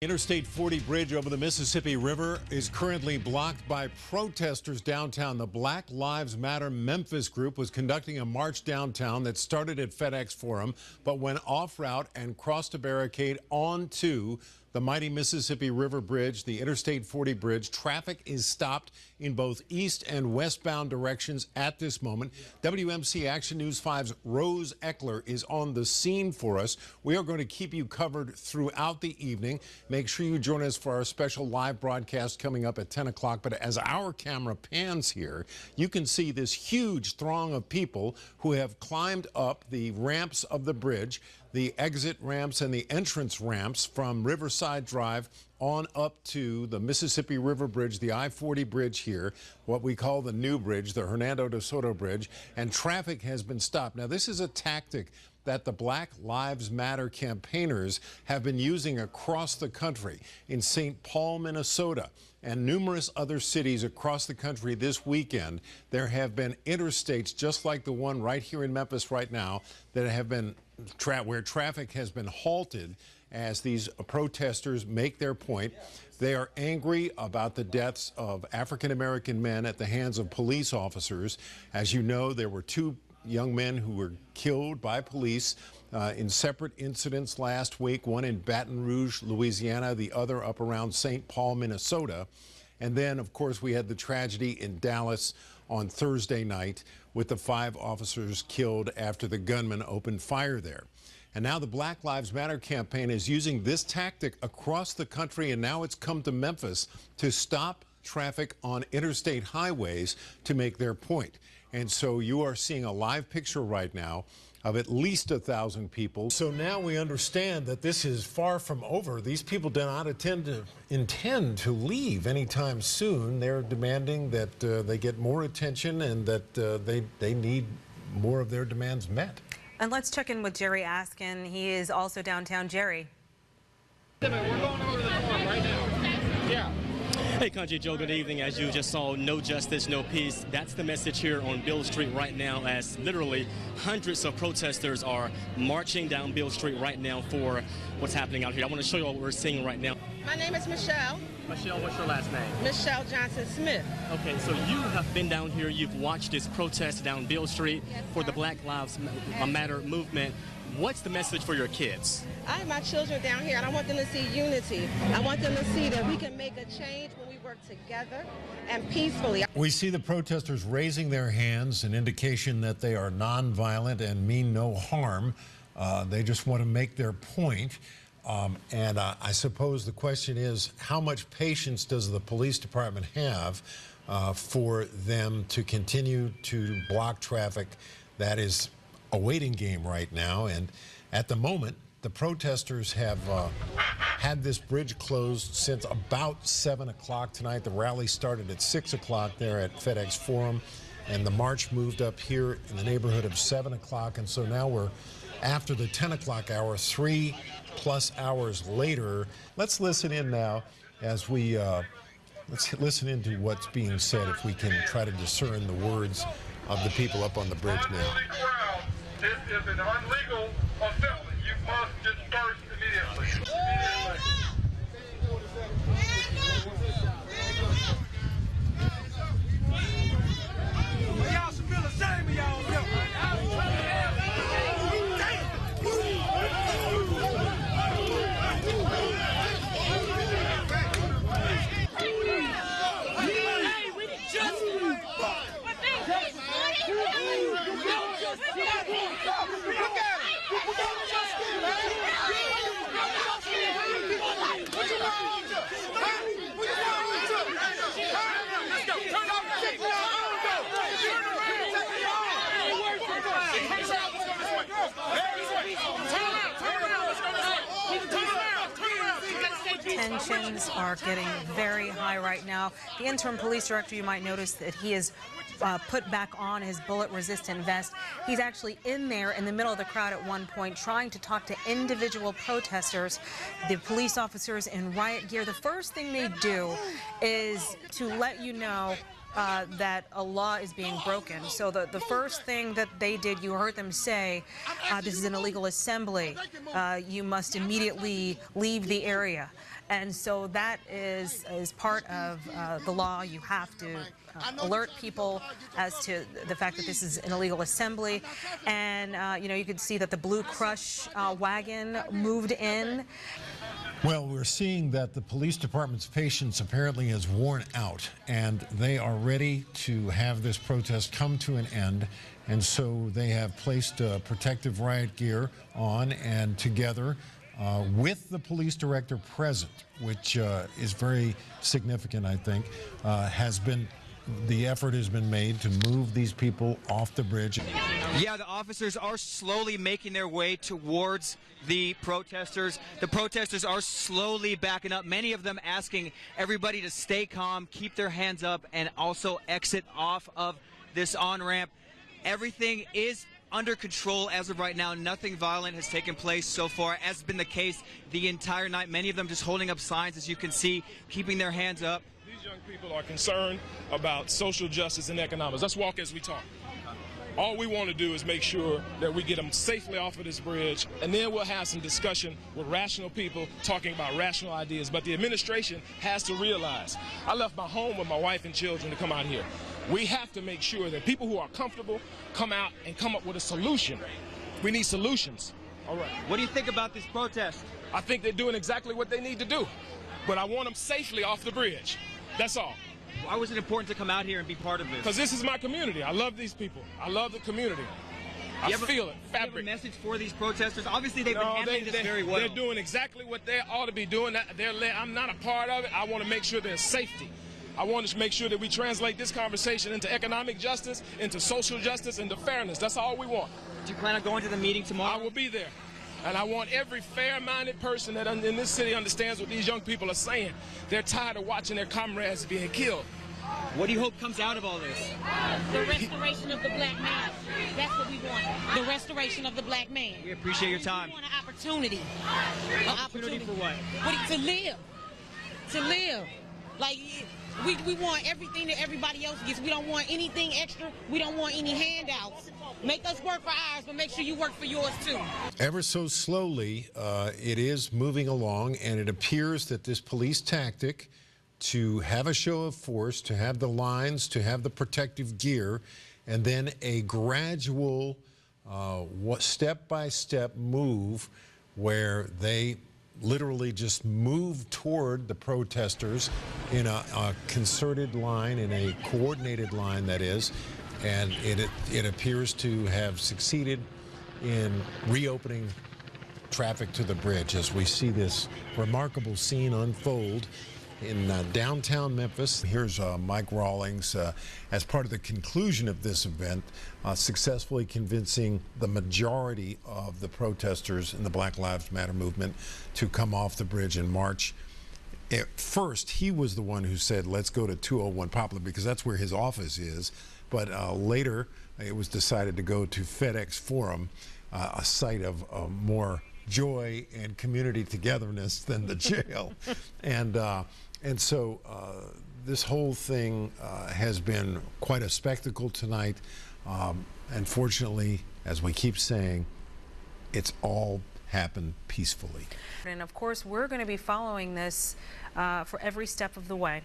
Interstate 40 bridge over the Mississippi River is currently blocked by protesters downtown. The Black Lives Matter Memphis group was conducting a march downtown that started at FedEx Forum, but went off route and crossed a barricade onto the mighty Mississippi River Bridge, the Interstate 40 bridge. Traffic is stopped in both east and westbound directions at this moment. WMC Action News 5's Rose Eckler is on the scene for us. We are going to keep you covered throughout the evening. Make sure you join us for our special live broadcast coming up at 10 o'clock. But as our camera pans here, you can see this huge throng of people who have climbed up the ramps of the bridge, the exit ramps and the entrance ramps from Riverside Drive on up to the Mississippi River Bridge, the I-40 bridge here, what we call the new bridge, the Hernando de Soto Bridge, and traffic has been stopped. Now, this is a tactic that the Black Lives Matter campaigners have been using across the country. In St. Paul, Minnesota, and numerous other cities across the country this weekend, there have been interstates just like the one right here in Memphis right now that have been where traffic has been halted as these protesters make their point. They are angry about the deaths of African-American men at the hands of police officers. As you know, there were two young men who were killed by police in separate incidents last week, one in Baton Rouge, Louisiana, the other up around St. Paul, Minnesota. And then, of course, we had the tragedy in Dallas on Thursday night with the 5 officers killed after the gunman opened fire there. And now the Black Lives Matter campaign is using this tactic across the country, and now it's come to Memphis to stop traffic on interstate highways to make their point. And so you are seeing a live picture right now of at least 1,000 people. So now we understand that this is far from over. These people do not intend to leave anytime soon. They're demanding that they get more attention and that they need more of their demands met. And let's check in with Jerry Askin. He is also downtown. Jerry. We're going over to the forum right now. Yeah. Hey, Kanji Joe, good evening. As you just saw, no justice, no peace. That's the message here on Beale Street right now, as literally hundreds of protesters are marching down Beale Street right now for what's happening out here. I want to show you what we're seeing right now. My name is Michelle. Michelle, what's your last name? Michelle Johnson Smith. Okay, so you have been down here. You've watched this protest down Beale Street for the Black Lives Matter movement. What's the message for your kids? I have my children down here, and I want them to see unity. I want them to see that we can make a change when we work together and peacefully. We see the protesters raising their hands, an indication that they are nonviolent and mean no harm. They just want to make their point. I suppose the question is, how much patience does the police department have for them to continue to block traffic? That is a waiting game right now, and at the moment the protesters have had this bridge closed since about 7 o'clock tonight. The rally started at 6 o'clock there at FedEx Forum, and the march moved up here in the neighborhood of 7 o'clock, and so now we're after the 10 o'clock hour, 3+ hours later. Let's listen in now as we let's listen into what's being said, if we can try to discern the words of the people up on the bridge now. This is an illegal assembly. You must disperse immediately. Y'all should feel ashamed of y'all. Tensions are getting very high right now. The interim police director, you might notice that he is put back on his bullet-resistant vest. He's actually in there in the middle of the crowd at one point trying to talk to individual protesters. The police officers in riot gear, the first thing they do is to let you know that a law is being broken. So the first thing that they did, you heard them say, this is an illegal assembly. You must immediately leave the area. And so that is part of the law. You have to alert people as to the fact that this is an illegal assembly. And, you know, you could see that the Blue Crush wagon moved in. Well, we're seeing that the police department's patience apparently is worn out, and they are ready to have this protest come to an end. And so they have placed protective riot gear on, and together with the police director present, which is very significant, I think, the effort has been made to move these people off the bridge. Yeah, the officers are slowly making their way towards the protesters. The protesters are slowly backing up, many of them asking everybody to stay calm, keep their hands up, and also exit off of this on-ramp. Everything is under control as of right now. Nothing violent has taken place so far, as has been the case the entire night. Many of them just holding up signs, as you can see, keeping their hands up. These young people are concerned about social justice and economics. Let's walk as we talk. All we want to do is make sure that we get them safely off of this bridge, and then we'll have some discussion with rational people talking about rational ideas. But the administration has to realize, I left my home with my wife and children to come out here. We have to make sure that people who are comfortable come out and come up with a solution. We need solutions. All right. What do you think about this protest? I think they're doing exactly what they need to do, but I want them safely off the bridge. That's all. Why was it important to come out here and be part of this? Because this is my community. I love these people. I love the community. I feel it. Fabric. Do you have a message for these protesters? Obviously, they've been handling this very well. They're doing exactly what they ought to be doing. I'm not a part of it. I want to make sure there's safety. I want to make sure that we translate this conversation into economic justice, into social justice, into fairness. That's all we want. Do you plan on going to the meeting tomorrow? I will be there. And I want every fair-minded person that in this city understands what these young people are saying. They're tired of watching their comrades being killed. What do you hope comes out of all this? The restoration of the black man. That's what we want. The restoration of the black man. We appreciate your time. We want an opportunity. Opportunity for what? To live. To live. Like, we want everything that everybody else gets. We don't want anything extra. We don't want any handouts. Make us work for ours, but make sure you work for yours too. Ever so slowly, it is moving along, and it appears that this police tactic to have a show of force, to have the lines, to have the protective gear, and then a gradual step-by-step move where they literally just move toward the protesters in a concerted line, in a coordinated line, that is, and it appears to have succeeded in reopening traffic to the bridge as we see this remarkable scene unfold in downtown Memphis. Here's Mike Rawlings as part of the conclusion of this event, successfully convincing the majority of the protesters in the Black Lives Matter movement to come off the bridge in March. At first, he was the one who said, let's go to 201 Poplar, because that's where his office is. But later, it was decided to go to FedEx Forum, a site of more joy and community togetherness than the jail. And so this whole thing has been quite a spectacle tonight. Unfortunately, as we keep saying, it's all happened peacefully. And of course, we're going to be following this for every step of the way.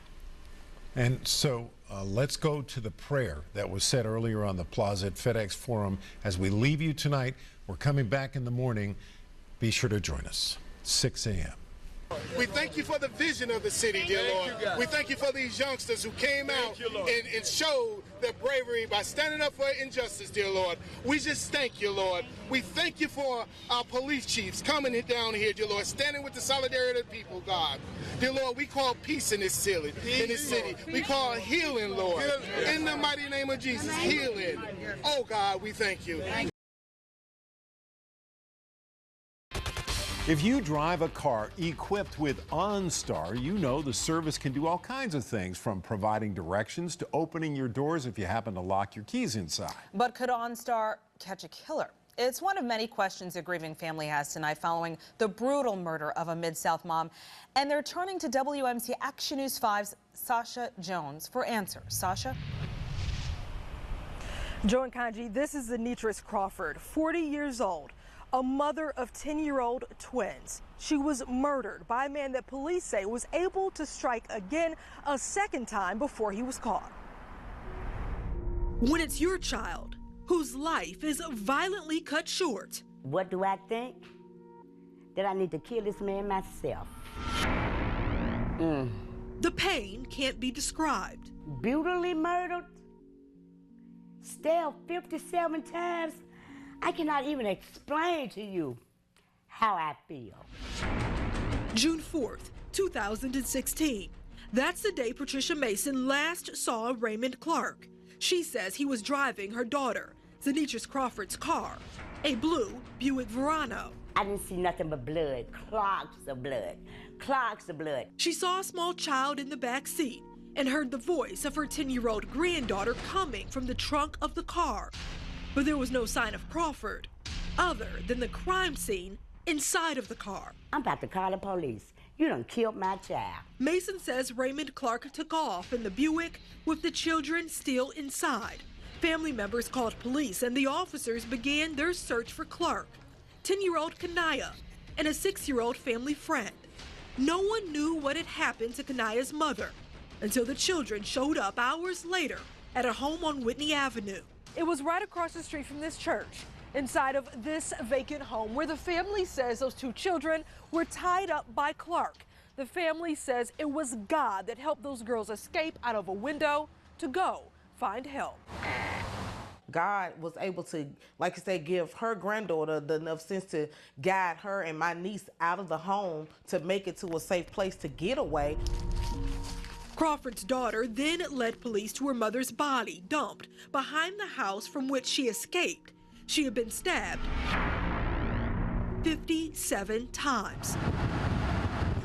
And so let's go to the prayer that was said earlier on the plaza at FedEx Forum. As we leave you tonight, we're coming back in the morning. Be sure to join us, 6 a.m. We thank you for the vision of the city, dear Lord. We thank you for these youngsters who came out and showed their bravery by standing up for injustice, dear Lord. We just thank you, Lord. We thank you for our police chiefs coming down here, dear Lord, standing with the solidarity of the people, God. Dear Lord, we call peace in this city. We call healing, Lord. In the mighty name of Jesus, healing. Oh, God, we thank you. If you drive a car equipped with OnStar, you know the service can do all kinds of things, from providing directions to opening your doors if you happen to lock your keys inside. But could OnStar catch a killer? It's one of many questions a grieving family has tonight following the brutal murder of a MidSouth mom. And they're turning to WMC Action News 5's Sasha Jones for answers. Sasha? Joe and Kanji, this is Zanitris Crawford, 40 years old, a mother of 10-year-old twins. She was murdered by a man that police say was able to strike again a second time before he was caught. When it's your child whose life is violently cut short. What do I think? That I need to kill this man myself. The pain can't be described. Brutally murdered, stabbed 57 times. I cannot even explain to you how I feel. June 4th, 2016. That's the day Patricia Mason last saw Raymond Clark. She says he was driving her daughter, Zanitris Crawford's car, a blue Buick Verano. I didn't see nothing but blood, clots of blood, clots of blood. She saw a small child in the back seat and heard the voice of her 10-year-old granddaughter coming from the trunk of the car. But there was no sign of Crawford, other than the crime scene inside of the car. I'm about to call the police. You done killed my child. Mason says Raymond Clark took off in the Buick with the children still inside. Family members called police and the officers began their search for Clark, 10-year-old Kanaya, and a 6-year-old family friend. No one knew what had happened to Kanaya's mother until the children showed up hours later at a home on Whitney Avenue. It was right across the street from this church, inside of this vacant home, where the family says those two children were tied up by Clark. The family says it was God that helped those girls escape out of a window to go find help. God was able to, like I said, give her granddaughter enough sense to guide her and my niece out of the home to make it to a safe place to get away. Crawford's daughter then led police to her mother's body dumped behind the house from which she escaped. She had been stabbed 57 times.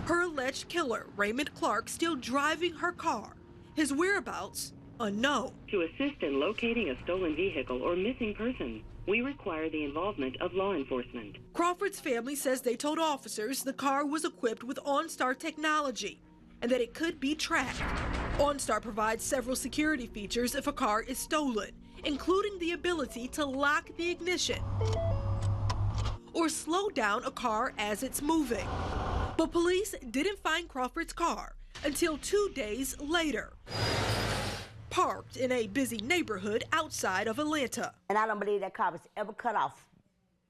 Her alleged killer, Raymond Clark, still driving her car. His whereabouts unknown. To assist in locating a stolen vehicle or missing person, we require the involvement of law enforcement. Crawford's family says they told officers the car was equipped with OnStar technology and that it could be tracked. OnStar provides several security features if a car is stolen, including the ability to lock the ignition or slow down a car as it's moving. But police didn't find Crawford's car until 2 days later, parked in a busy neighborhood outside of Atlanta. And I don't believe that car was ever cut off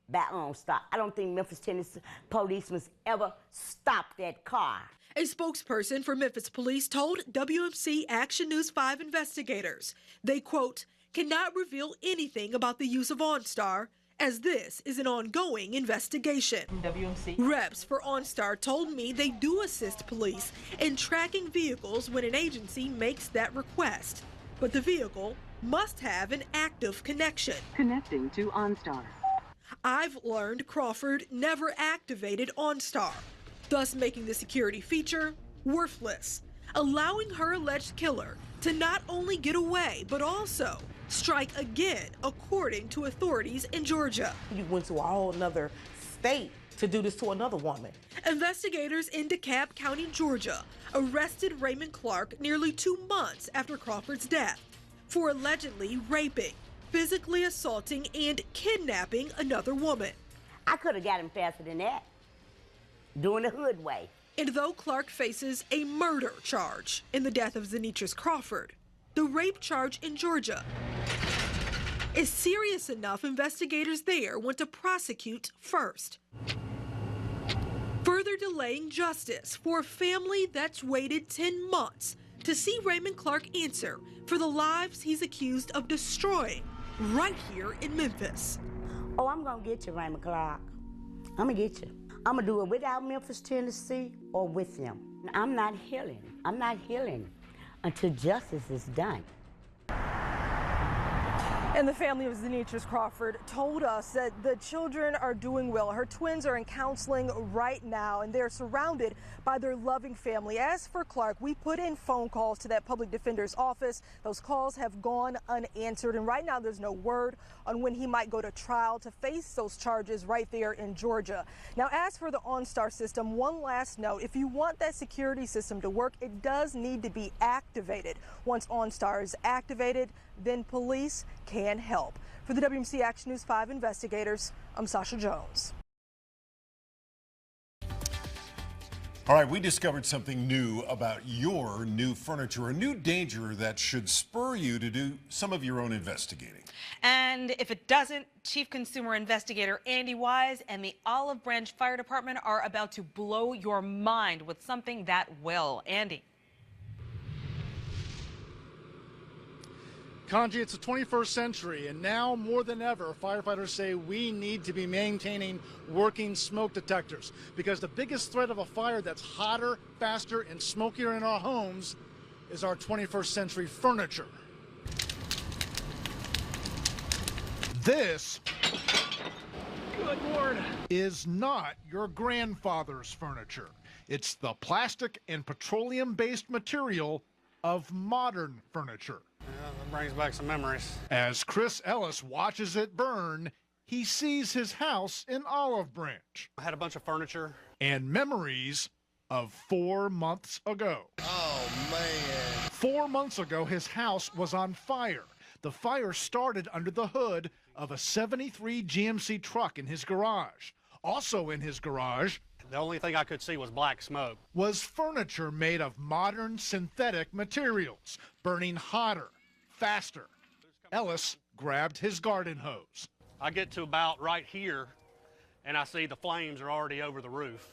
by OnStar. I don't think Memphis, Tennessee policemen ever stopped that car. A spokesperson for Memphis police told WMC Action News 5 investigators they, quote, cannot reveal anything about the use of OnStar, as this is an ongoing investigation. WMC. Reps for OnStar told me they do assist police in tracking vehicles when an agency makes that request, but the vehicle must have an active connection. Connecting to OnStar. I've learned Crawford never activated OnStar, thus making the security feature worthless, allowing her alleged killer to not only get away, but also strike again, according to authorities in Georgia. You went to a whole nother state to do this to another woman. Investigators in DeKalb County, Georgia, arrested Raymond Clark nearly 2 months after Crawford's death for allegedly raping, physically assaulting, and kidnapping another woman. I could have got him faster than that, doing the hood way. And though Clark faces a murder charge in the death of Zanitris Crawford, the rape charge in Georgia is serious enough investigators there want to prosecute first, further delaying justice for a family that's waited 10 months to see Raymond Clark answer for the lives he's accused of destroying right here in Memphis. Oh, I'm gonna get you, Raymond Clark. I'm gonna get you. I'm gonna do it without Memphis, Tennessee, or with him. I'm not healing. I'm not healing until justice is done. And the family of Zenitras Crawford told us that the children are doing well. Her twins are in counseling right now, and they're surrounded by their loving family. As for Clark, we put in phone calls to that public defender's office. Those calls have gone unanswered, and right now there's no word on when he might go to trial to face those charges right there in Georgia. Now, as for the OnStar system, one last note. If you want that security system to work, it does need to be activated. Once OnStar is activated, then police can help. For the WMC Action News 5 investigators, I'm Sasha Jones. All right, we discovered something new about your new furniture, a new danger that should spur you to do some of your own investigating. And if it doesn't, Chief Consumer Investigator Andy Wise and the Olive Branch Fire Department are about to blow your mind with something that will. Andy. Kanji, it's the 21st century, and now more than ever, firefighters say we need to be maintaining working smoke detectors, because the biggest threat of a fire that's hotter, faster, and smokier in our homes is our 21st century furniture. This, good Lord, is not your grandfather's furniture. It's the plastic and petroleum-based material of modern furniture. Yeah, that brings back some memories. As Chris Ellis watches it burn, he sees his house in Olive Branch. I had a bunch of furniture. And memories of 4 months ago. Oh, man. 4 months ago, his house was on fire. The fire started under the hood of a 73 GMC truck in his garage. Also in his garage, the only thing I could see was black smoke, was furniture made of modern synthetic materials, burning hotter, faster. Ellis grabbed his garden hose. I get to about right here, and I see the flames are already over the roof.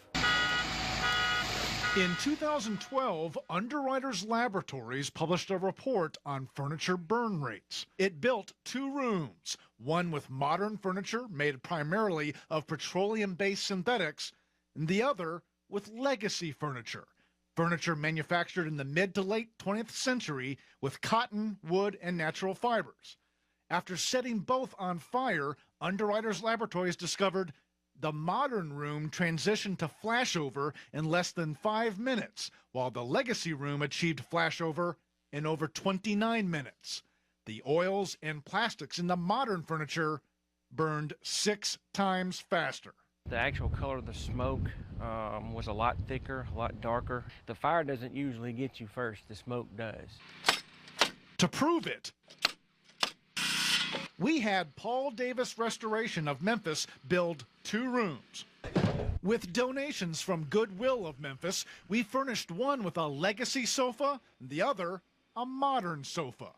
In 2012, Underwriters Laboratories published a report on furniture burn rates. It built 2 rooms, one with modern furniture made primarily of petroleum-based synthetics, and the other with legacy furniture. Furniture manufactured in the mid to late 20th century with cotton, wood, and natural fibers. After setting both on fire, Underwriters Laboratories discovered the modern room transitioned to flashover in less than 5 minutes, while the legacy room achieved flashover in over 29 minutes. The oils and plastics in the modern furniture burned 6 times faster. The actual color of the smoke was a lot thicker, a lot darker. The fire doesn't usually get you first, the smoke does. To prove it, we had Paul Davis Restoration of Memphis build 2 rooms. With donations from Goodwill of Memphis, we furnished one with a legacy sofa, and the other a modern sofa.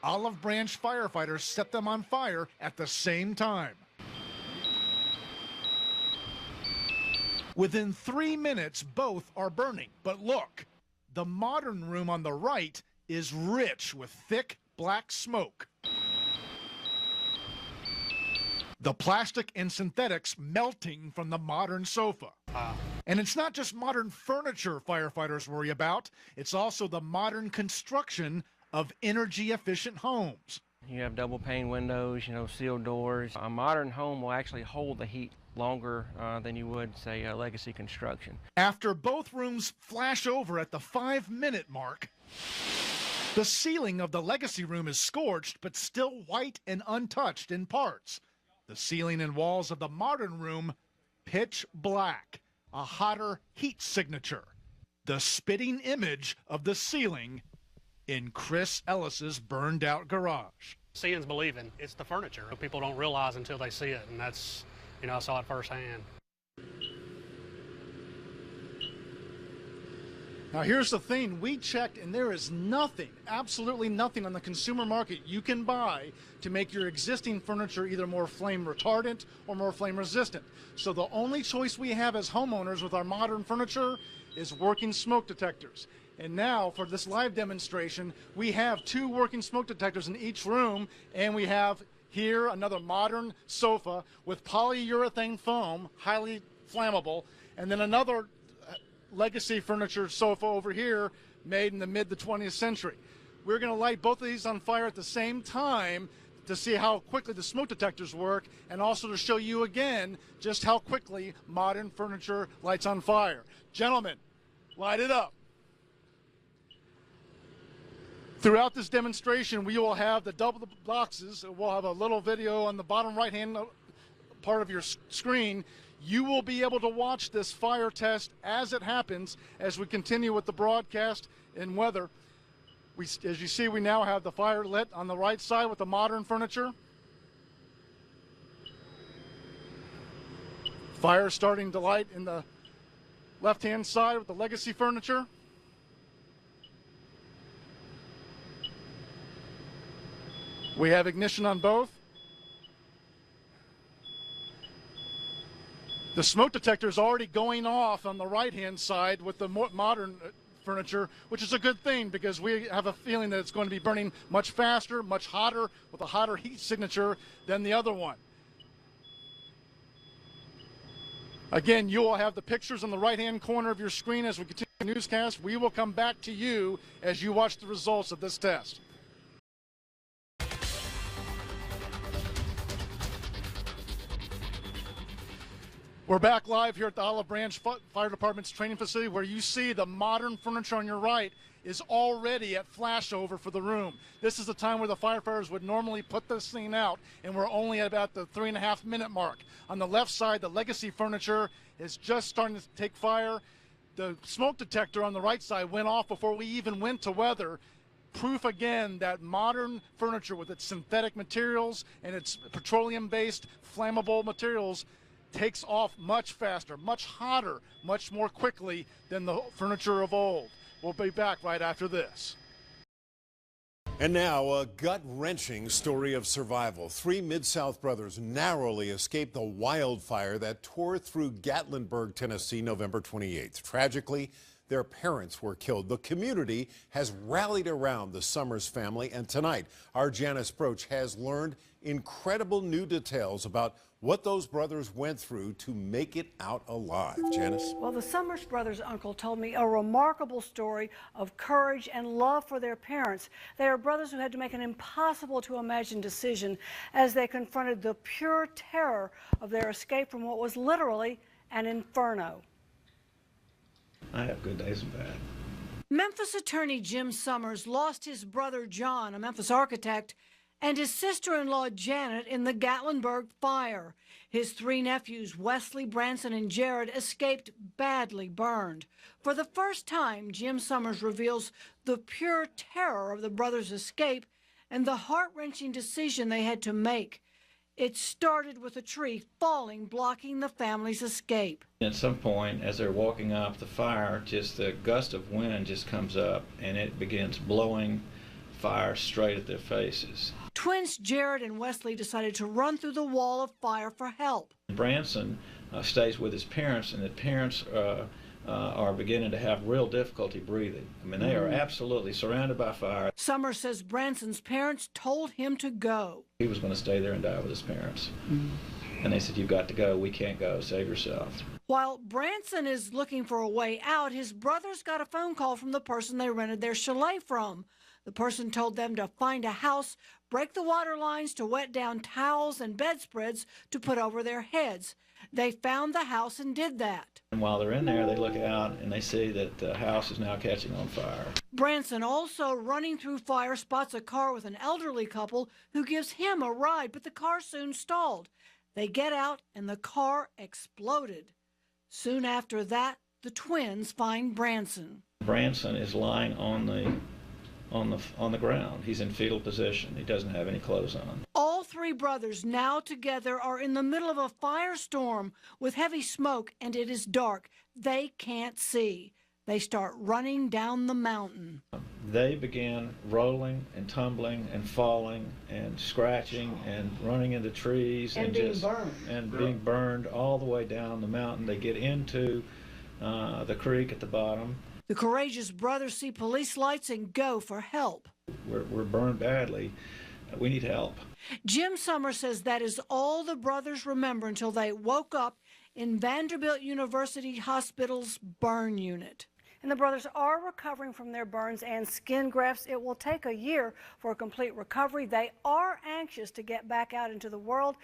Olive Branch firefighters set them on fire at the same time. Within 3 minutes, both are burning. But look, the modern room on the right is rich with thick black smoke. The plastic and synthetics melting from the modern sofa. And it's not just modern furniture firefighters worry about, it's also the modern construction of energy-efficient homes. You have double pane windows, sealed doors. A modern home will actually hold the heat longer than you would, say, a legacy construction. After both rooms flash over at the 5-minute mark, the ceiling of the legacy room is scorched but still white and untouched in parts. The ceiling and walls of the modern room, pitch black, a hotter heat signature. The spitting image of the ceiling in Chris Ellis's burned out garage. Seeing's believing. It's the furniture. People don't realize until they see it, and that's, I saw it firsthand. Now here's the thing, we checked and there is nothing, absolutely nothing on the consumer market you can buy to make your existing furniture either more flame retardant or more flame resistant. So the only choice we have as homeowners with our modern furniture is working smoke detectors. And now for this live demonstration, we have 2 working smoke detectors in each room, and we have here another modern sofa with polyurethane foam, highly flammable, and then another legacy furniture sofa over here made in the mid to 20th century. We're going to light both of these on fire at the same time to see how quickly the smoke detectors work, and also to show you again just how quickly modern furniture lights on fire. Gentlemen, light it up. Throughout this demonstration, we will have the double boxes. We'll have a little video on the bottom right-hand part of your screen. You will be able to watch this fire test as it happens as we continue with the broadcast and weather. As you see, we now have the fire lit on the right side with the modern furniture. Fire starting to light in the left-hand side with the legacy furniture. We have ignition on both. The smoke detector is already going off on the right-hand side with the modern furniture, which is a good thing because we have a feeling that it's going to be burning much faster, much hotter, with a hotter heat signature than the other one. Again, you will have the pictures on the right-hand corner of your screen as we continue the newscast. We will come back to you as you watch the results of this test. We're back live here at the Olive Branch Fire Department's training facility, where you see the modern furniture on your right is already at flashover for the room. This is the time where the firefighters would normally put this thing out, and we're only at about the 3.5-minute mark. On the left side, the legacy furniture is just starting to take fire. The smoke detector on the right side went off before we even went to weather. Proof again that modern furniture with its synthetic materials and its petroleum-based flammable materials takes off much faster, much hotter, much more quickly than the furniture of old. We'll be back right after this. And now, a gut-wrenching story of survival. 3 MidSouth brothers narrowly escaped the wildfire that tore through Gatlinburg, Tennessee, November 28th. Tragically, their parents were killed. The community has rallied around the Summers family, and tonight, our Janice Broach has learned incredible new details about what those brothers went through to make it out alive. Janice? Well, the Summers brothers' uncle told me a remarkable story of courage and love for their parents. They are brothers who had to make an impossible to imagine decision as they confronted the pure terror of their escape from what was literally an inferno. I have good days and bad. Memphis attorney Jim Summers lost his brother John, a Memphis architect, and his sister-in-law Janet in the Gatlinburg fire. His 3 nephews, Wesley, Branson, and Jared, escaped badly burned. For the first time, Jim Summers reveals the pure terror of the brothers' escape and the heart-wrenching decision they had to make. It started with a tree falling, blocking the family's escape. At some point, as they're walking up the fire, just a gust of wind just comes up and it begins blowing fire straight at their faces. Twins Jared and Wesley decided to run through the wall of fire for help. Branson stays with his parents, and the parents are beginning to have real difficulty breathing. I mean, they are absolutely surrounded by fire. Summers says Branson's parents told him to go. He was going to stay there and die with his parents. And they said, "You've got to go. We can't go. Save yourself." While Branson is looking for a way out, his brothers got a phone call from the person they rented their chalet from. The person told them to find a house, break the water lines to wet down towels and bedspreads to put over their heads. They found the house and did that. And while they're in there, they look out and they see that the house is now catching on fire. Branson, also running through fire, spots a car with an elderly couple who gives him a ride, but the car soon stalled. They get out and the car exploded. Soon after that, the twins find Branson. Branson is lying on the ground. He's in fetal position. He doesn't have any clothes on. All 3 brothers now together are in the middle of a firestorm with heavy smoke, and it is dark. They can't see. They start running down the mountain. They began rolling and tumbling and falling and scratching and running into trees and being burned all the way down the mountain. They get into the creek at the bottom. The courageous brothers see police lights and go for help. We're burned badly. We need help. Jim Summers says that is all the brothers remember until they woke up in Vanderbilt University Hospital's burn unit. And the brothers are recovering from their burns and skin grafts. It will take a year for a complete recovery. They are anxious to get back out into the world.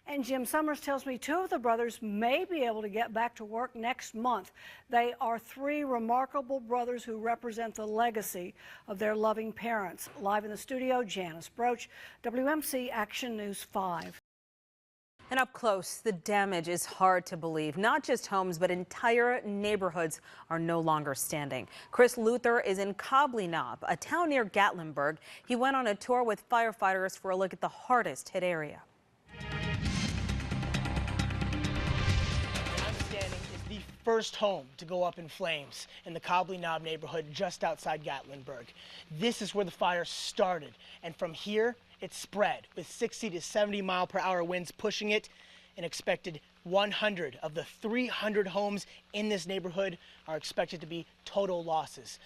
And Jim Summers tells me 2 of the brothers may be able to get back to work next month. They are 3 remarkable brothers who represent the legacy of their loving parents. Live in the studio, Janice Broach, WMC Action News 5. And up close, the damage is hard to believe. Not just homes, but entire neighborhoods are no longer standing. Chris Luther is in Cobley Knob, a town near Gatlinburg. He went on a tour with firefighters for a look at the hardest hit area. First home to go up in flames in the Cobley Knob neighborhood just outside Gatlinburg. This is where the fire started, and from here it spread with 60 to 70 mile-per-hour winds pushing it. An expected 100 of the 300 homes in this neighborhood are expected to be total losses.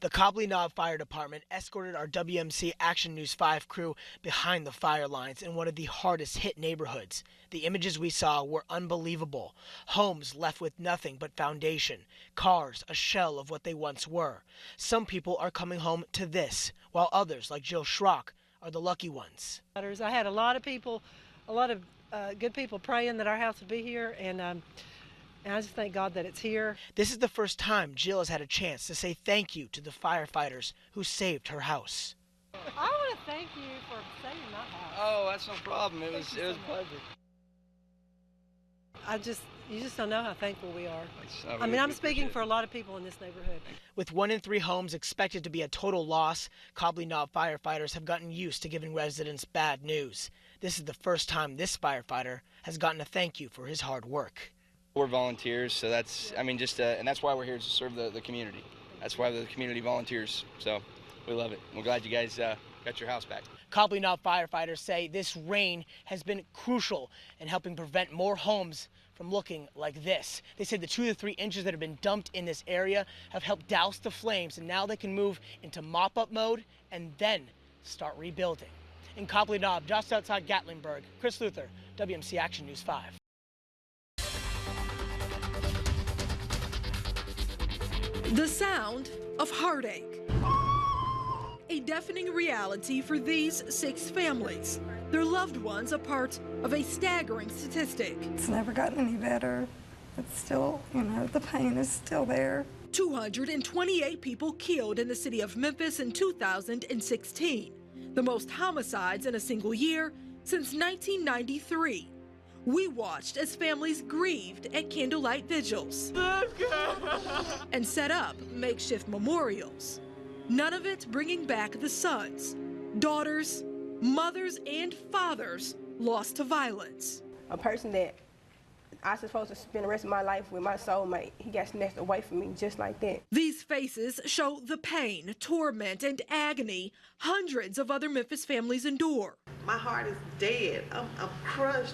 The Cobley Knob Fire Department escorted our WMC Action News 5 crew behind the fire lines in one of the hardest hit neighborhoods. The images we saw were unbelievable. Homes left with nothing but foundation. Cars, a shell of what they once were. Some people are coming home to this, while others, like Jill Schrock, are the lucky ones. I had a lot of people, a lot of good people praying that our house would be here, and I just thank God that it's here. This is the first time Jill has had a chance to say thank you to the firefighters who saved her house. I want to thank you for saving my house. Oh, that's no problem. It was a pleasure. You just don't know how thankful we are. I mean, I'm speaking for a lot of people in this neighborhood. With 1 in 3 homes expected to be a total loss, Cobley Knob firefighters have gotten used to giving residents bad news. This is the first time this firefighter has gotten a thank you for his hard work. We're volunteers, so that's, and that's why we're here to serve the community. That's why the community volunteers, so we love it. We're glad you guys got your house back. Cobley Knob firefighters say this rain has been crucial in helping prevent more homes from looking like this. They said the 2 to 3 inches that have been dumped in this area have helped douse the flames, and now they can move into mop-up mode and then start rebuilding. In Cobley Knob, just outside Gatlinburg, Chris Luther, WMC Action News 5. The sound of heartache. A deafening reality for these 6 families. Their loved ones a part of a staggering statistic. It's never gotten any better. It's still, the pain is still there. 228 people killed in the city of Memphis in 2016. The most homicides in a single year since 1993. We watched as families grieved at candlelight vigils and set up makeshift memorials. None of it bringing back the sons, daughters, mothers, and fathers lost to violence. A person that I was supposed to spend the rest of my life with, my soulmate, he got snatched away from me just like that. These faces show the pain, torment, and agony hundreds of other Memphis families endure. My heart is dead. I'm crushed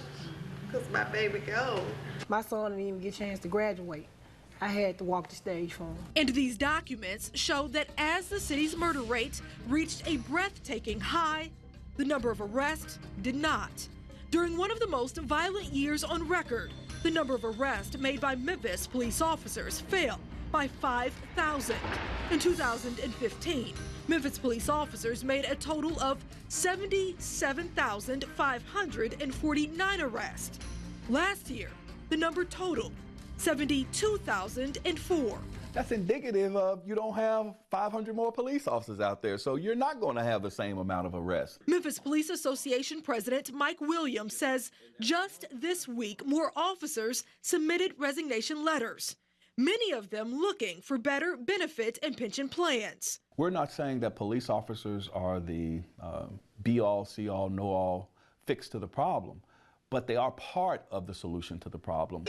because my baby gone. My son didn't even get a chance to graduate. I had to walk the stage for him. And these documents show that as the city's murder rate reached a breathtaking high, the number of arrests did not. During one of the most violent years on record, the number of arrests made by Memphis police officers fell by 5,000. In 2015, Memphis police officers made a total of 77,549 arrests. Last year, the number totaled 72,004. That's indicative of you don't have 500 more police officers out there, so you're not going to have the same amount of arrests. Memphis Police Association President Mike Williams says just this week, more officers submitted resignation letters, many of them looking for better benefit and pension plans. We're not saying that police officers are the be-all, see-all, know-all fix to the problem, but they are part of the solution to the problem.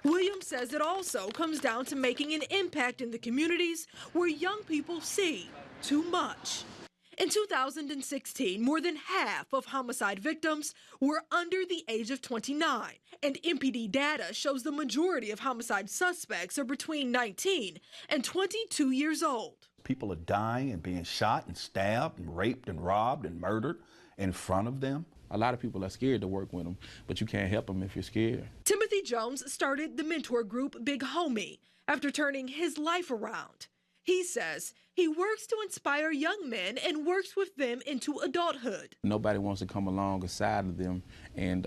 Williams says it also comes down to making an impact in the communities where young people see too much. In 2016, more than half of homicide victims were under the age of 29, and MPD data shows the majority of homicide suspects are between 19 and 22 years old. People are dying and being shot and stabbed and raped and robbed and murdered in front of them. A lot of people are scared to work with them, but you can't help them if you're scared. Timothy Jones started the mentor group Big Homie after turning his life around. He says he works to inspire young men and works with them into adulthood. Nobody wants to come alongside of them and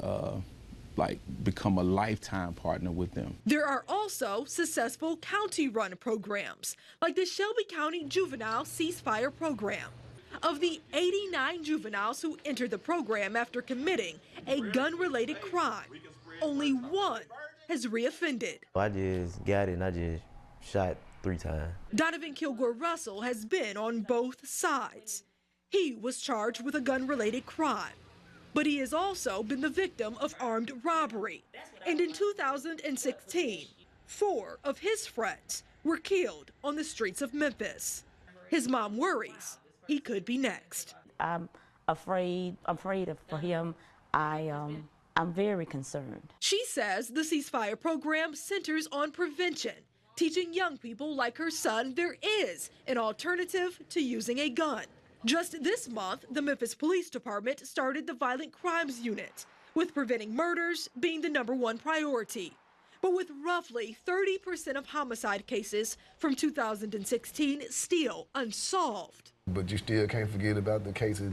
become a lifetime partner with them. There are also successful county-run programs, like the Shelby County Juvenile Ceasefire Program. Of the 89 juveniles who entered the program after committing a gun-related crime, only one has reoffended. I just got it and I just shot 3 times. Donovan Kilgore Russell has been on both sides. He was charged with a gun-related crime, but he has also been the victim of armed robbery. And in 2016, 4 of his friends were killed on the streets of Memphis. His mom worries he could be next. I'm afraid for him. I'm very concerned. She says the ceasefire program centers on prevention, teaching young people like her son there is an alternative to using a gun. Just this month, the Memphis Police Department started the Violent Crimes Unit, with preventing murders being the #1 priority. But with roughly 30% of homicide cases from 2016 still unsolved. But you still can't forget about the cases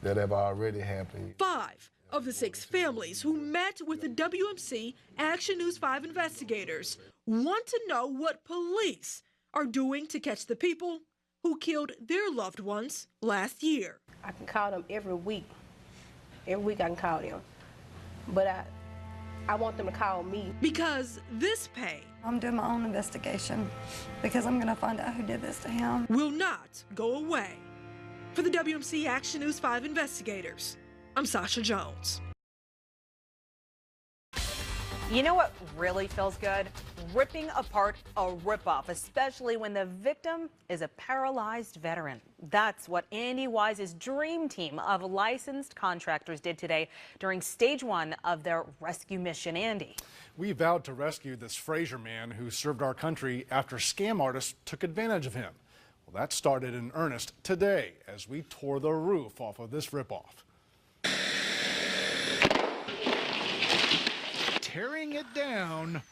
that have already happened. 5 of the 6 families who met with the WMC Action News 5 investigators want to know what police are doing to catch the people who killed their loved ones last year. I can call them every week. Every week I can call them. But I want them to call me. Because this pain, I'm doing my own investigation because I'm going to find out who did this to him. Will not go away. For the WMC Action News 5 investigators, I'm Sasha Jones. You know what really feels good? Ripping apart a ripoff, especially when the victim is a paralyzed veteran. That's what Andy Wise's dream team of licensed contractors did today during stage 1 of their rescue mission. Andy. We vowed to rescue this Fraser man who served our country after scam artists took advantage of him. Well, that started in earnest today as we tore the roof off of this ripoff. Tearing it down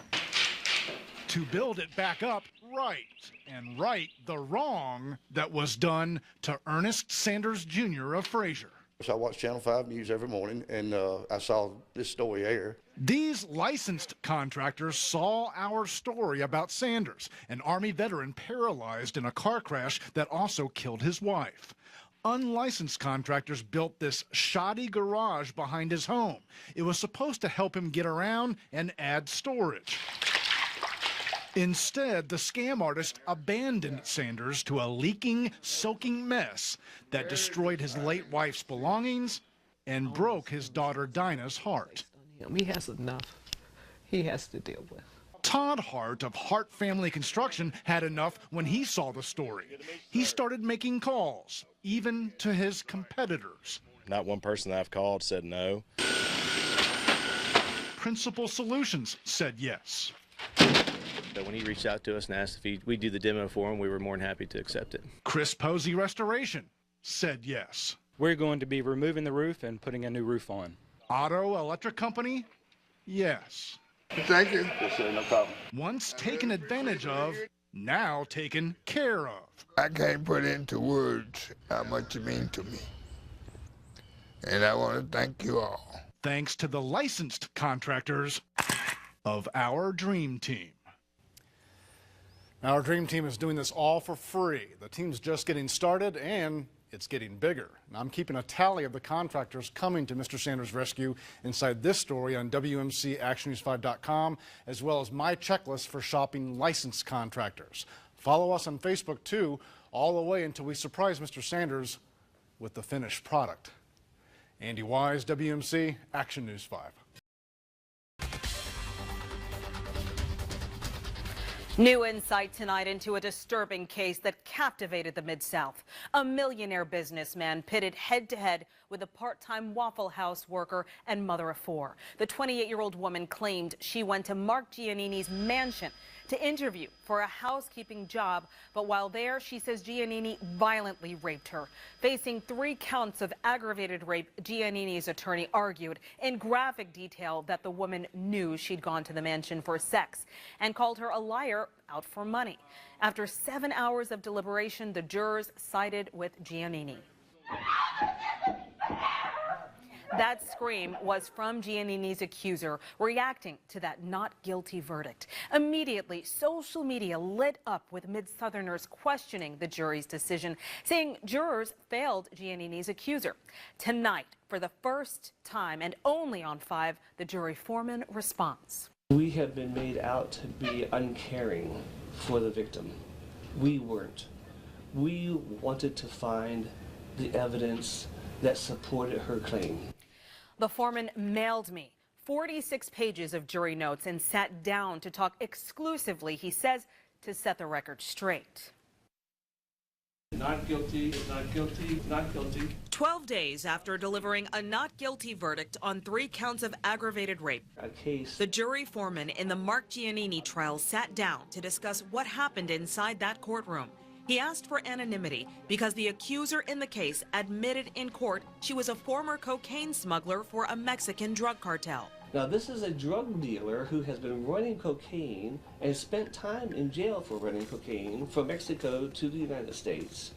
to build it back up right and right the wrong that was done to Ernest Sanders Jr. of Fraser. I watch Channel 5 News every morning, and I saw this story air. These licensed contractors saw our story about Sanders, an Army veteran paralyzed in a car crash that also killed his wife. Unlicensed contractors built this shoddy garage behind his home. It was supposed to help him get around and add storage. Instead, the scam artist abandoned Sanders to a leaking, soaking mess that destroyed his late wife's belongings and broke his daughter Dinah's heart. He has enough he has to deal with. Todd Hart of Hart Family Construction had enough when he saw the story. He started making calls, even to his competitors. Not one person that I've called said no. Principal Solutions said yes. But when he reached out to us and asked if we'd do the demo for him, we were more than happy to accept it. Chris Posey Restoration said yes. We're going to be removing the roof and putting a new roof on. Otto Electric Company, yes. Thank you. Yes, sir, no problem. Once taken advantage of, now taken care of. I can't put into words how much you mean to me. And I want to thank you all. Thanks to the licensed contractors of our dream team. Our dream team is doing this all for free. The team's just getting started and it's getting bigger. And I'm keeping a tally of the contractors coming to Mr. Sanders' rescue inside this story on WMCActionNews5.com, as well as my checklist for shopping licensed contractors. Follow us on Facebook too, all the way until we surprise Mr. Sanders with the finished product. Andy Wise, WMC Action News 5. New insight tonight into a disturbing case that captivated the Mid-South. A millionaire businessman pitted head-to-head with a part-time Waffle House worker and mother of 4. The 28-year-old woman claimed she went to Mark Giannini's mansion to interview for a housekeeping job. But while there, she says Giannini violently raped her. Facing 3 counts of aggravated rape, Giannini's attorney argued in graphic detail that the woman knew she'd gone to the mansion for sex and called her a liar out for money. After 7 hours of deliberation, the jurors sided with Giannini. That scream was from Giannini's accuser, reacting to that not guilty verdict. Immediately, social media lit up with Mid-Southerners questioning the jury's decision, saying jurors failed Giannini's accuser. Tonight, for the first time and only on 5, the jury foreman responds. We have been made out to be uncaring for the victim. We weren't. We wanted to find the evidence that supported her claim. The foreman mailed me 46 pages of jury notes and sat down to talk exclusively, he says, to set the record straight. Not guilty, not guilty, not guilty. 12 days after delivering a not guilty verdict on 3 counts of aggravated rape, the jury foreman in the Mark Giannini trial sat down to discuss what happened inside that courtroom. He asked for anonymity because the accuser in the case admitted in court she was a former cocaine smuggler for a Mexican drug cartel. Now, this is a drug dealer who has been running cocaine and spent time in jail for running cocaine from Mexico to the United States.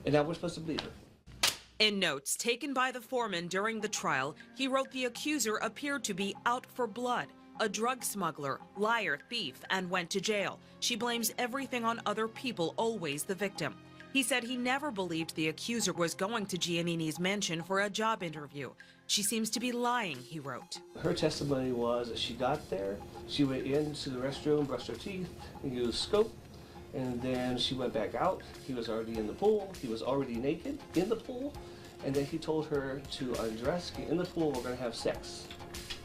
And now we're supposed to believe her. In notes taken by the foreman during the trial, he wrote the accuser appeared to be out for blood, a drug smuggler, liar, thief, and went to jail. She blames everything on other people, always the victim. He said he never believed the accuser was going to Giannini's mansion for a job interview. She seems to be lying, he wrote. Her testimony was that she got there, she went into the restroom, brushed her teeth, and used scope, and then she went back out. He was already in the pool. He was already naked in the pool, and then he told her to undress, get in the pool, we're going to have sex.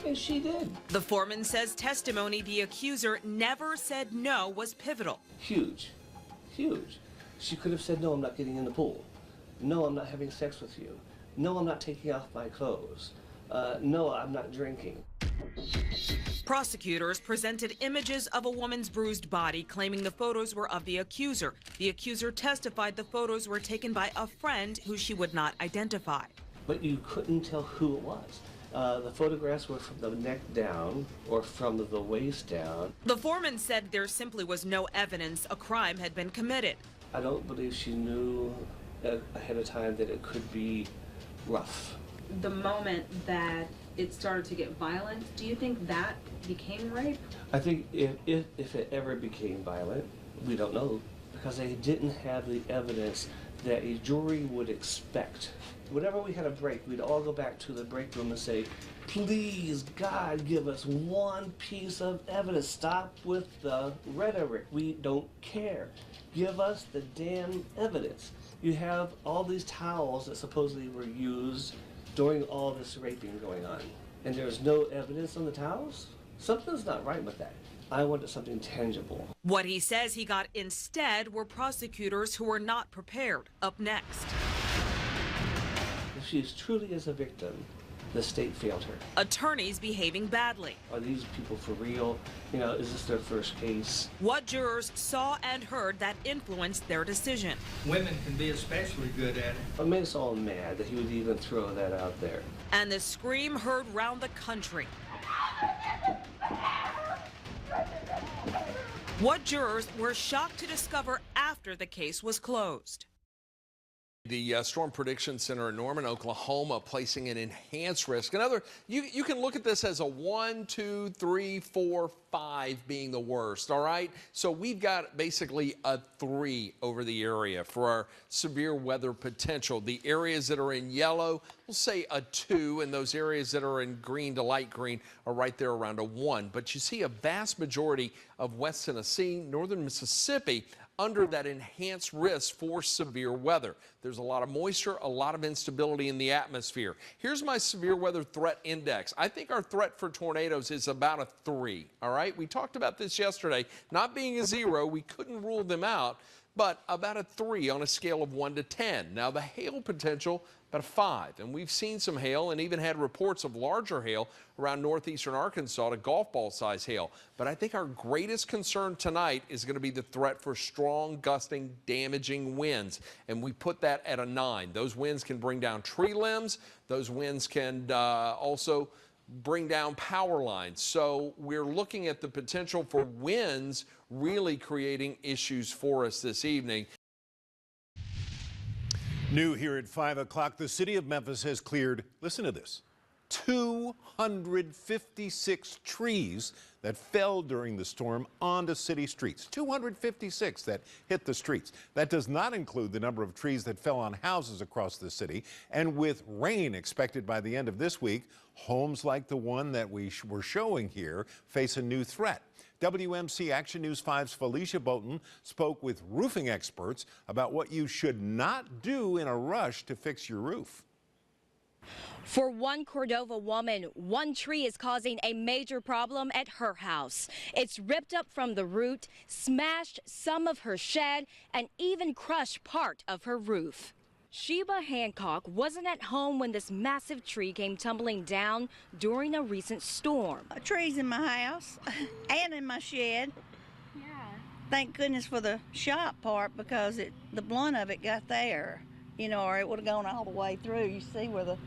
And she did. The foreman says testimony the accuser never said no was pivotal. Huge, huge. She could have said, no, I'm not getting in the pool. No, I'm not having sex with you. No, I'm not taking off my clothes. No, I'm not drinking. Prosecutors presented images of a woman's bruised body, claiming the photos were of the accuser. The accuser testified the photos were taken by a friend who she would not identify. But you couldn't tell who it was. The photographs were from the neck down or from the waist down. The foreman said there simply was no evidence a crime had been committed. I don't believe she knew ahead of time that it could be rough. The moment that it started to get violent, do you think that became rape? I think if it ever became violent, we don't know, because they didn't have the evidence that a jury would expect. Whenever we had a break, we'd all go back to the break room and say, please, God, give us one piece of evidence. Stop with the rhetoric. We don't care. Give us the damn evidence. You have all these towels that supposedly were used during all this raping going on, and there's no evidence on the towels? Something's not right with that. I wanted something tangible. What he says he got instead were prosecutors who were not prepared. Up next. If she truly is a victim, the state failed her. Attorneys behaving badly. Are these people for real? You know, is this their first case? What jurors saw and heard that influenced their decision. Women can be especially good at it. What made us all mad that he would even throw that out there? And the scream heard round the country. What jurors were shocked to discover after the case was closed. The Storm Prediction Center in Norman, Oklahoma, placing an enhanced risk. You can look at this as a 1, 2, 3, 4, 5 being the worst, all right? So we've got basically a 3 over the area for our severe weather potential. The areas that are in yellow, we'll say a 2, and those areas that are in green to light green are right there around a 1. But you see a vast majority of West Tennessee, northern Mississippi, under that enhanced risk for severe weather. There's a lot of moisture, a lot of instability in the atmosphere. Here's my severe weather threat index. I think our threat for tornadoes is about a 3, all right? We talked about this yesterday, not being a 0. We couldn't rule them out. but about a 3 on a scale of 1 to 10. Now, the hail potential, about a 5. And we've seen some hail and even had reports of larger hail around northeastern Arkansas to golf ball size hail. But I think our greatest concern tonight is going to be the threat for strong, gusting, damaging winds. And we put that at a 9. Those winds can bring down tree limbs. Those winds can also bring down power lines. So we're looking at the potential for winds really creating issues for us this evening. New here at 5 o'clock, the city of Memphis has cleared, listen to this, 256 trees that fell during the storm onto city streets. 256 that hit the streets. That does not include the number of trees that fell on houses across the city. And with rain expected by the end of this week, homes like the one that we were showing here face a new threat. WMC Action News 5's Felicia Bolton spoke with roofing experts about what you should not do in a rush to fix your roof. For one Cordova woman, one tree is causing a major problem at her house. It's ripped up from the root, smashed some of her shed, and even crushed part of her roof. Sheba Hancock wasn't at home when this massive tree came tumbling down during a recent storm. Trees in my house and in my shed. Yeah. Thank goodness for the shop part, because the blunt of it got there, you know, or it would have gone all the way through. You see where the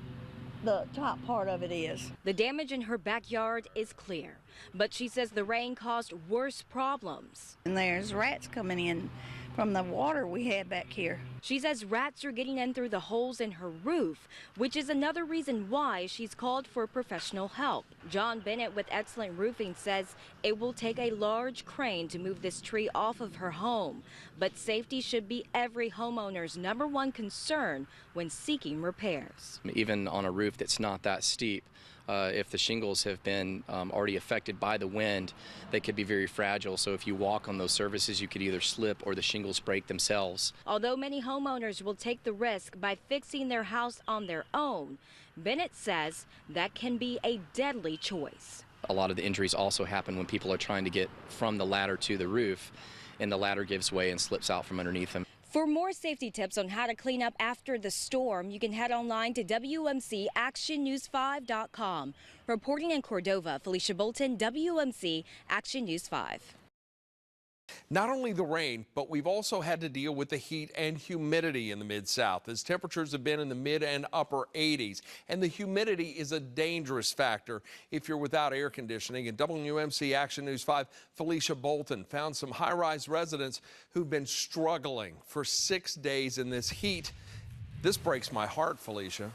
top part of it is. The damage in her backyard is clear, but she says the rain caused worse problems. And there's rats coming in from the water we had back here. She says rats are getting in through the holes in her roof, which is another reason why she's called for professional help. John Bennett with Excellent Roofing says it will take a large crane to move this tree off of her home, but safety should be every homeowner's #1 concern when seeking repairs. Even on a roof that's not that steep, if the shingles have been already affected by the wind, they could be very fragile. So if you walk on those surfaces, you could either slip or the shingles break themselves. Although many homeowners will take the risk by fixing their house on their own, Bennett says that can be a deadly choice. A lot of the injuries also happen when people are trying to get from the ladder to the roof, and the ladder gives way and slips out from underneath them. For more safety tips on how to clean up after the storm, you can head online to WMCActionNews5.com. Reporting in Cordova, Felicia Bolton, WMC Action News 5. Not only the rain, but we've also had to deal with the heat and humidity in the Mid-South, as temperatures have been in the mid and upper 80s. And the humidity is a dangerous factor if you're without air conditioning. And WMC Action News 5, Felicia Bolton found some high-rise residents who've been struggling for 6 days in this heat. This breaks my heart, Felicia.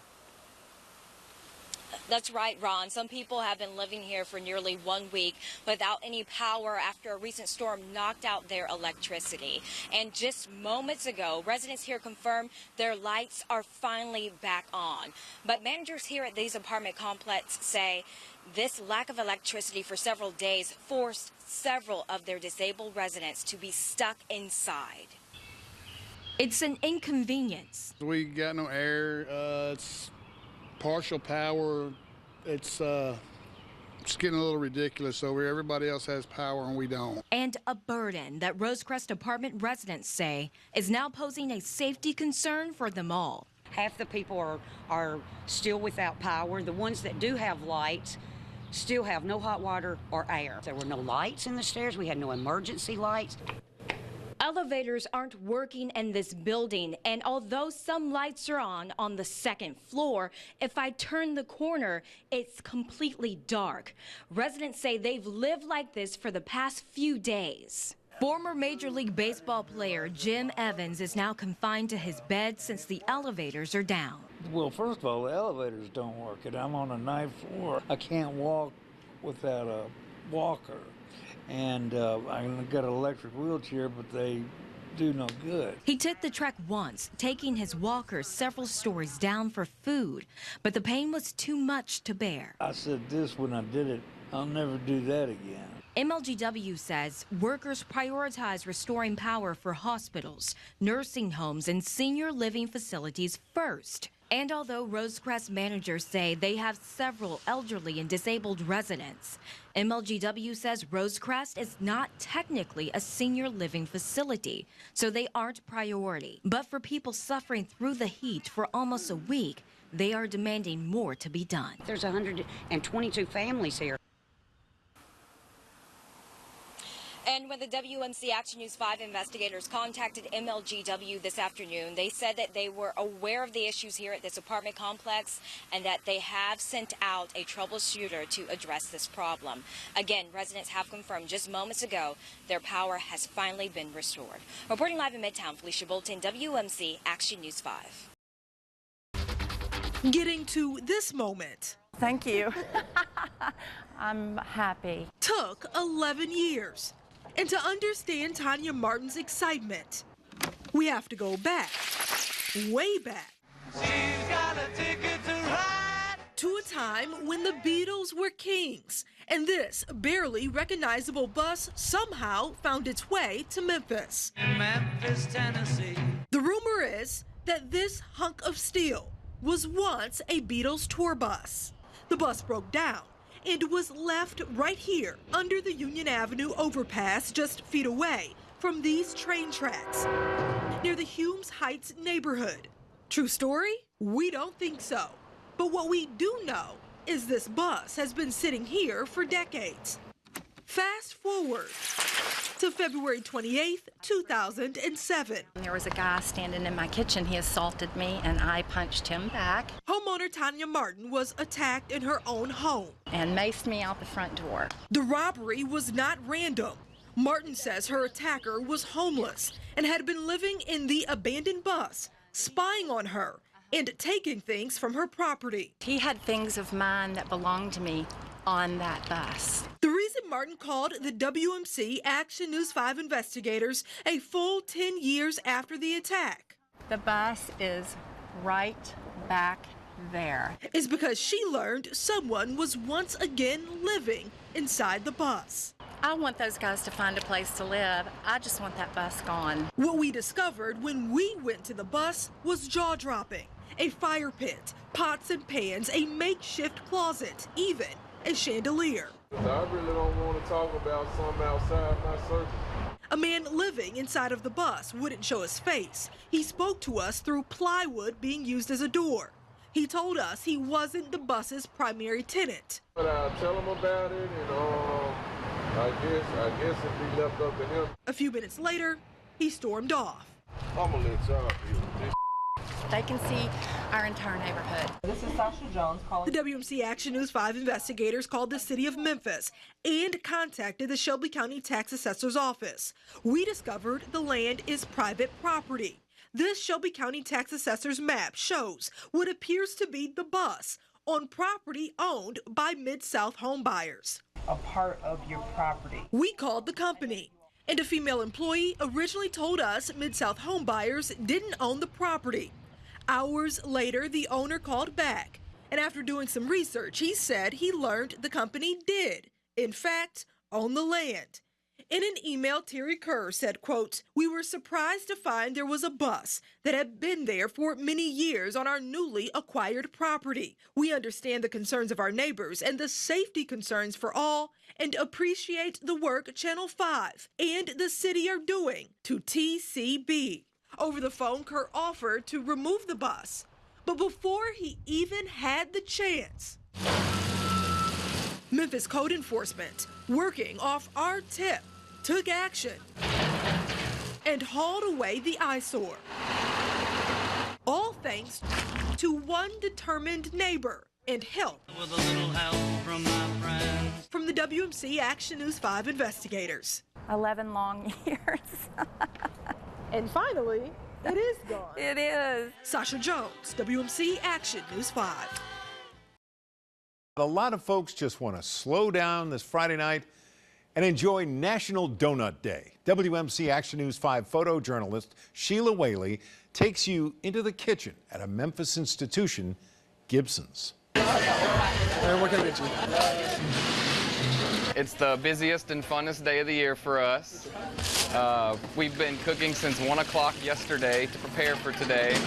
That's right, Ron. Some people have been living here for nearly 1 week without any power after a recent storm knocked out their electricity. And just moments ago, residents here confirmed their lights are finally back on. But managers here at these apartment complexes say this lack of electricity for several days forced several of their disabled residents to be stuck inside. It's an inconvenience. We got no air. It's partial power. It's getting a little ridiculous over here. Everybody else has power and we don't. And a burden that Rosecrest apartment residents say is now posing a safety concern for them all. Half the people are still without power. The ones that do have lights still have no hot water or air. There were no lights in the stairs. We had no emergency lights. Elevators aren't working in this building, and although some lights are on the second floor, if I turn the corner, it's completely dark. Residents say they've lived like this for the past few days. Former Major League Baseball player Jim Evans is now confined to his bed since the elevators are down. Well, first of all, the elevators don't work, and I'm on a 9th floor. I can't walk without a walker. And I got an electric wheelchair, but they do no good. He took the trek once, taking his walker several stories down for food, but the pain was too much to bear. I said this when I did it, I'll never do that again. MLGW says workers prioritize restoring power for hospitals, nursing homes, and senior living facilities first. And although Rosecrest managers say they have several elderly and disabled residents, MLGW says Rosecrest is not technically a senior living facility, so they aren't priority. But for people suffering through the heat for almost a week, they are demanding more to be done. There's 122 families here. And when the WMC Action News 5 investigators contacted MLGW this afternoon, they said that they were aware of the issues here at this apartment complex and that they have sent out a troubleshooter to address this problem. Again, residents have confirmed just moments ago their power has finally been restored. Reporting live in Midtown, Felicia Bolton, WMC Action News 5. Getting to this moment. Thank you. I'm happy. Took 11 years. And to understand Tanya Martin's excitement, we have to go back, way back. She's got a ticket to ride. To a time when the Beatles were kings, and this barely recognizable bus somehow found its way to Memphis. In Memphis, Tennessee. The rumor is that this hunk of steel was once a Beatles tour bus. The bus broke down and was left right here under the Union Avenue overpass just feet away from these train tracks near the Humes Heights neighborhood. True story? We don't think so. But what we do know is this bus has been sitting here for decades. Fast forward to February 28th, 2007. There was a guy standing in my kitchen. He assaulted me, and I punched him back. Homeowner Tanya Martin was attacked in her own home And maced me out the front door. The robbery was not random. Martin says her attacker was homeless and had been living in the abandoned bus, spying on her and taking things from her property. He had things of mine that belonged to me on that bus. The reason Martin called the WMC Action News 5 investigators a full 10 years after the attack. The bus is right back there. Is because she learned someone was once again living inside the bus. I want those guys to find a place to live. I just want that bus gone. What we discovered when we went to the bus was jaw-dropping. A fire pit, pots and pans, a makeshift closet, even a chandelier. I really don't want to talk about something outside my circle. A man living inside of the bus wouldn't show his face. He spoke to us through plywood being used as a door. He told us he wasn't the bus's primary tenant. But I tell him about it, and I guess it'd be left up to him. A few minutes later, he stormed off. I'm gonna let y'all deal with this. They can see our entire neighborhood. This is Sasha Jones calling. The WMC Action News 5 investigators called the city of Memphis and contacted the Shelby County Tax Assessor's office. We discovered the land is private property. This Shelby County Tax Assessor's map shows what appears to be the bus on property owned by MidSouth home buyers. A part of your property. We called the company, and a female employee originally told us MidSouth home buyers didn't own the property. Hours later, the owner called back, and after doing some research, he said he learned the company did, in fact, own the land. In an email, Terry Kerr said, quote, "We were surprised to find there was a bus that had been there for many years on our newly acquired property. We understand the concerns of our neighbors and the safety concerns for all and appreciate the work Channel 5 and the city are doing to TCB." Over the phone, Kerr offered to remove the bus, but before he even had the chance, Memphis code enforcement, working off our tip, took action and hauled away the eyesore. All thanks to one determined neighbor and help With a little help from my friends. from the WMC Action News 5 investigators. 11 long years. And finally, it is gone. It is. Sasha Jones, WMC Action News 5. A lot of folks just want to slow down this Friday night and enjoy National Donut Day. WMC Action News 5 photojournalist Sheila Whaley takes you into the kitchen at a Memphis institution, Gibson's. What can I get you? It's the busiest and funnest day of the year for us. We've been cooking since 1 o'clock yesterday to prepare for today.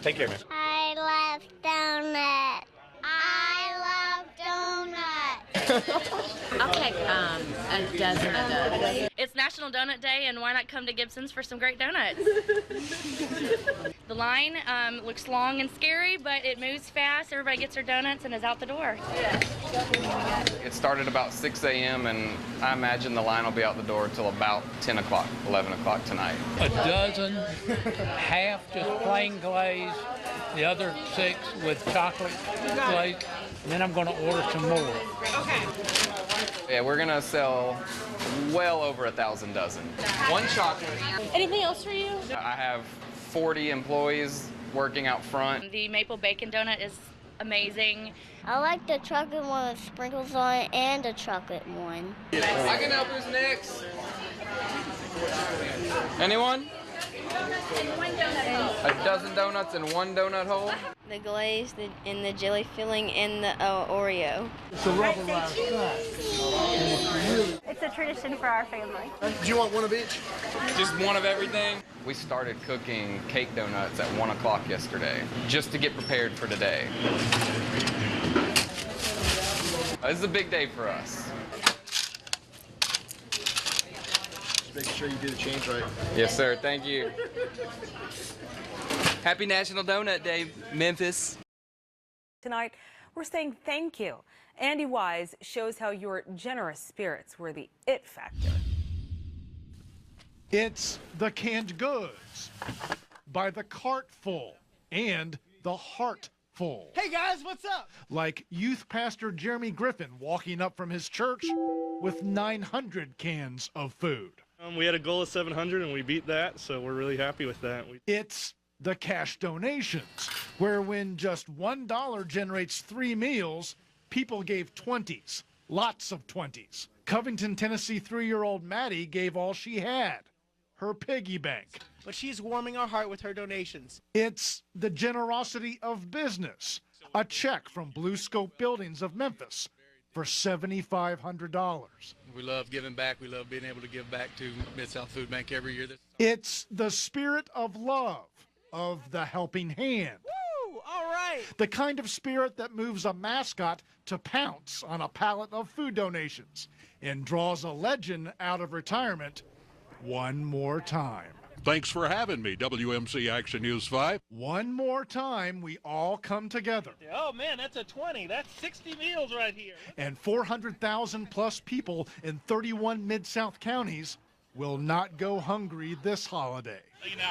Take care, man. I love donuts. I love donuts. I'll take a dozen of those. It's National Donut Day, and why not come to Gibson's for some great donuts? The line looks long and scary, but it moves fast. Everybody gets their donuts and is out the door. It started about 6 a.m. and I imagine the line will be out the door until about 10 o'clock, 11 o'clock tonight. A dozen, half just plain glaze, the other 6 with chocolate glaze, and then I'm going to order some more. Okay. Yeah, we're gonna sell well over 1,000 dozen. One chocolate. Anything else for you? I have 40 employees working out front. The maple bacon donut is amazing. I like the chocolate one with sprinkles on it and the chocolate one. I can help. Who's next? Anyone? A dozen donuts and 1 donut hole? The glaze and the jelly filling and the Oreo. It's a rubberized It's a tradition for our family. Do you want one of each? Just one of everything? We started cooking cake donuts at 1 o'clock yesterday, just to get prepared for today. This is a big day for us. Make sure you do the change right. Yes, sir. Thank you. Happy National Donut Day, Memphis. Tonight, we're saying thank you. Andy Wise shows how your generous spirits were the it factor. It's the canned goods by the cartful and the heartful. Hey guys, what's up? Like youth pastor Jeremy Griffin walking up from his church with 900 cans of food. We had a goal of 700 and we beat that, so we're really happy with that. It's the cash donations, where when just $1 generates 3 meals, people gave 20s, lots of 20s. Covington, Tennessee 3-year-old Maddie gave all she had, her piggy bank. But she's warming our heart with her donations. It's the generosity of business, a check from Blue Scope Buildings of Memphis for $7,500. We love giving back. We love being able to give back to MidSouth Food Bank every year. It's the spirit of love, of the helping hand. Woo! All right. The kind of spirit that moves a mascot to pounce on a pallet of food donations and draws a legend out of retirement one more time. Thanks for having me, WMC Action News 5. One more time, we all come together. Oh man, that's a 20. That's 60 meals right here. And 400,000 plus people in 31 Mid-South counties will not go hungry this holiday. Thank you.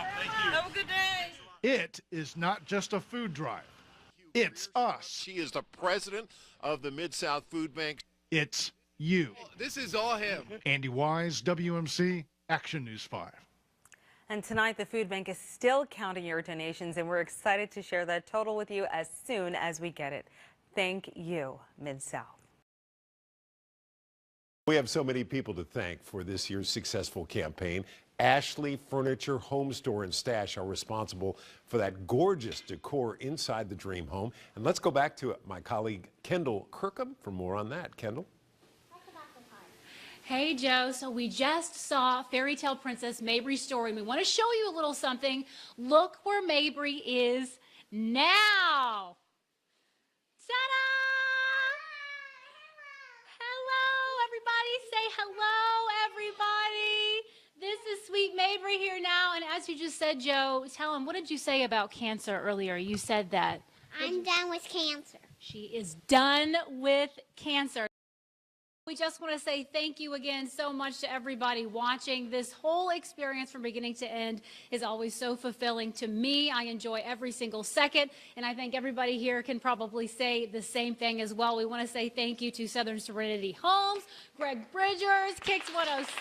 Have a good day. It is not just a food drive. It's us. She is the president of the Mid-South Food Bank. It's you. This is all him. Andy Wise, WMC Action News 5. And tonight, the food bank is still counting your donations, and we're excited to share that total with you as soon as we get it. Thank you, Mid-South. We have so many people to thank for this year's successful campaign. Ashley Furniture Home Store and Stash are responsible for that gorgeous decor inside the dream home. And let's go back to my colleague Kendall Kirkham for more on that. Kendall? Hey Joe, so we just saw Fairy Tale Princess Mabry's story, and we want to show you a little something. Look where Mabry is now. Ta-da! Hello, everybody. Say hello, everybody. This is sweet Mabry here now, and as you just said, Joe, tell him, what did you say about cancer earlier? You said that. I'm done with cancer. She is done with cancer. We just want to say thank you again so much to everybody watching. This whole experience from beginning to end is always so fulfilling to me. I enjoy every single second, and I think everybody here can probably say the same thing as well. We want to say thank you to Southern Serenity Homes, Greg Bridgers, Kicks 106,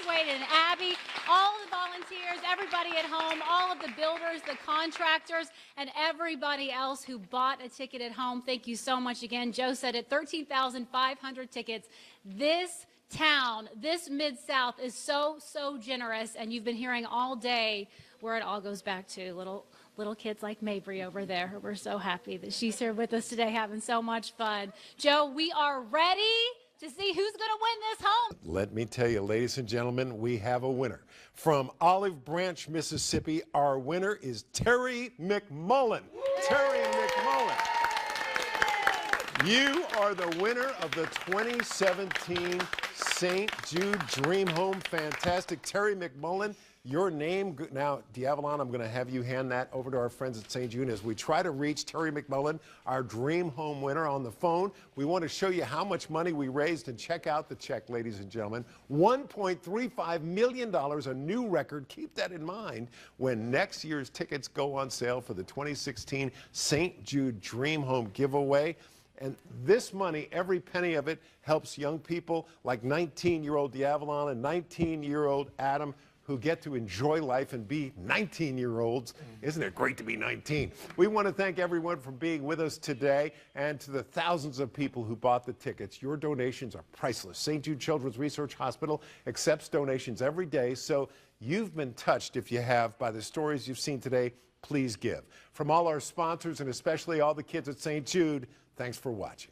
Wade and Abby, all the volunteers, everybody at home, all of the builders, the contractors, and everybody else who bought a ticket at home. Thank you so much again. Joe said it, 13,500 tickets. This town, this Mid-South is so generous, and you've been hearing all day where it all goes back to little kids like Mabry over there. We're so happy that she's here with us today having so much fun. Joe, we are ready to see who's going to win this home. Let me tell you, ladies and gentlemen, we have a winner. From Olive Branch, Mississippi, our winner is Terry McMullen. Terry McMullen. You are the winner of the 2017 St. Jude Dream Home. Fantastic. Terry McMullen, your name. Now, D'Avalon, I'm going to have you hand that over to our friends at St. Jude as we try to reach Terry McMullen, our Dream Home winner, on the phone. We want to show you how much money we raised, and check out the check, ladies and gentlemen. $1.35 million, a new record. Keep that in mind when next year's tickets go on sale for the 2016 St. Jude Dream Home giveaway. And this money, every penny of it, helps young people like 19-year-old D'Avalon and 19-year-old Adam, who get to enjoy life and be 19-year-olds. Isn't it great to be 19? We want to thank everyone for being with us today, and to the thousands of people who bought the tickets. Your donations are priceless. St. Jude Children's Research Hospital accepts donations every day, so you've been touched, if you have, by the stories you've seen today. Please give. From all our sponsors, and especially all the kids at St. Jude, thanks for watching.